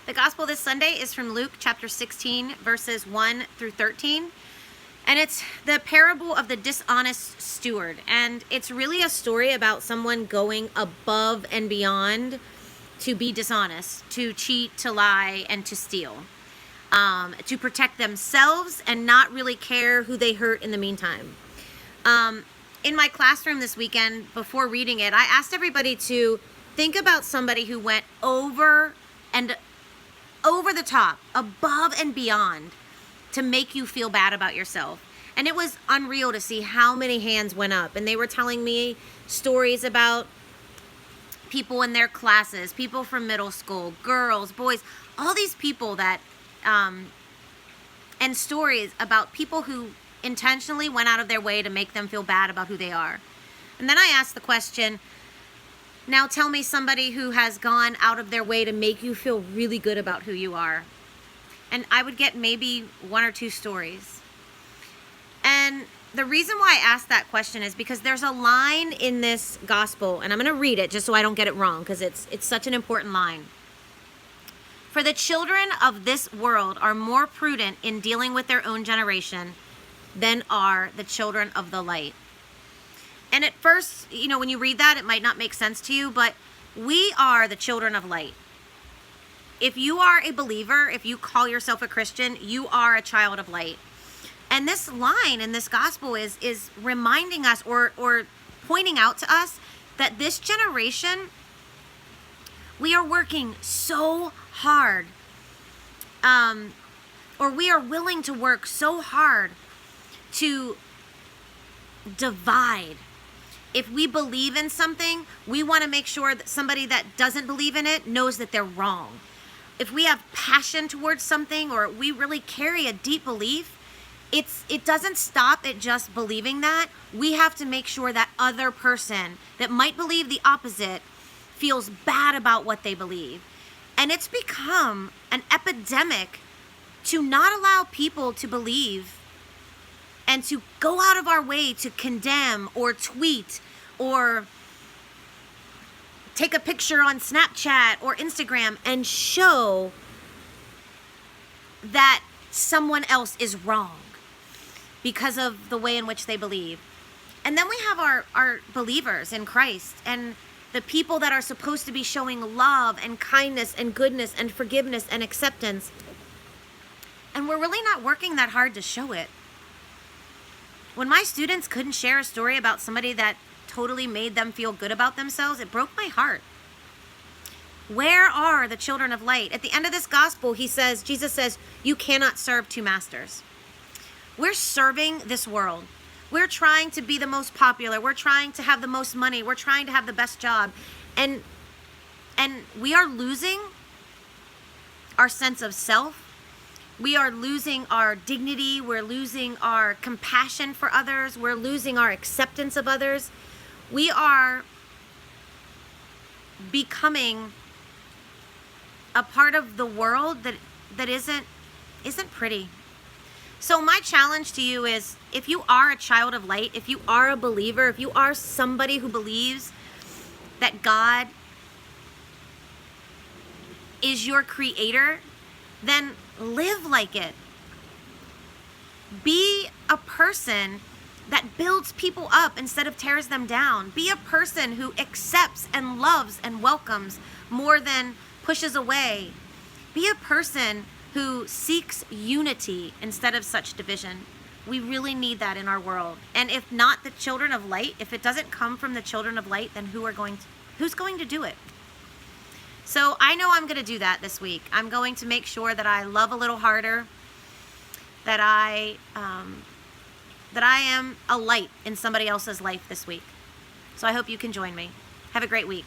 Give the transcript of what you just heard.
The gospel this Sunday is from Luke chapter 16, verses 1 through 13. And it's the parable of the dishonest steward. And it's really a story about someone going above and beyond to be dishonest, to cheat, to lie, and to steal. To protect themselves and not really care who they hurt in the meantime. In my classroom this weekend, before reading it, I asked everybody to think about somebody who went over the top, above and beyond, to make you feel bad about yourself. And it was unreal to see how many hands went up. And they were telling me stories about people in their classes, people from middle school, girls, boys, all these people that, and stories about people who intentionally went out of their way to make them feel bad about who they are. And then I asked the question, now tell me somebody who has gone out of their way to make you feel really good about who you are. And I would get maybe one or two stories. And the reason why I asked that question is because there's a line in this gospel, and I'm going to read it just so I don't get it wrong, because it's such an important line. For the children of this world are more prudent in dealing with their own generation than are the children of the light. And at first, when you read that, it might not make sense to you, but we are the children of light. If you are a believer, if you call yourself a Christian, you are a child of light. And this line in this gospel is reminding us or pointing out to us that this generation, we are working so hard, or we are willing to work so hard to divide. If we believe in something, we want to make sure that somebody that doesn't believe in it knows that they're wrong. If we have passion towards something, or we really carry a deep belief, it doesn't stop at just believing that. We have to make sure that other person that might believe the opposite feels bad about what they believe. And it's become an epidemic to not allow people to believe and to go out of our way to condemn or tweet or take a picture on Snapchat or Instagram and show that someone else is wrong because of the way in which they believe. And then we have our believers in Christ and the people that are supposed to be showing love and kindness and goodness and forgiveness and acceptance. And we're really not working that hard to show it. When my students couldn't share a story about somebody that totally made them feel good about themselves, it broke my heart. Where are the children of light? At the end of this gospel, Jesus says, you cannot serve two masters. We're serving this world. We're trying to be the most popular. We're trying to have the most money. We're trying to have the best job. And we are losing our sense of self. We are losing our dignity. We're losing our compassion for others. We're losing our acceptance of others. We are becoming a part of the world that isn't pretty. So my challenge to you is, if you are a child of light, if you are a believer, if you are somebody who believes that God is your creator, then live like it. Be a person that builds people up instead of tears them down. Be a person who accepts and loves and welcomes more than pushes away. Be a person who seeks unity instead of such division. We really need that in our world. And if not the children of light, if it doesn't come from the children of light, then who's going to do it? So I know I'm going to do that this week. I'm going to make sure that I love a little harder, that I am a light in somebody else's life this week. So I hope you can join me. Have a great week.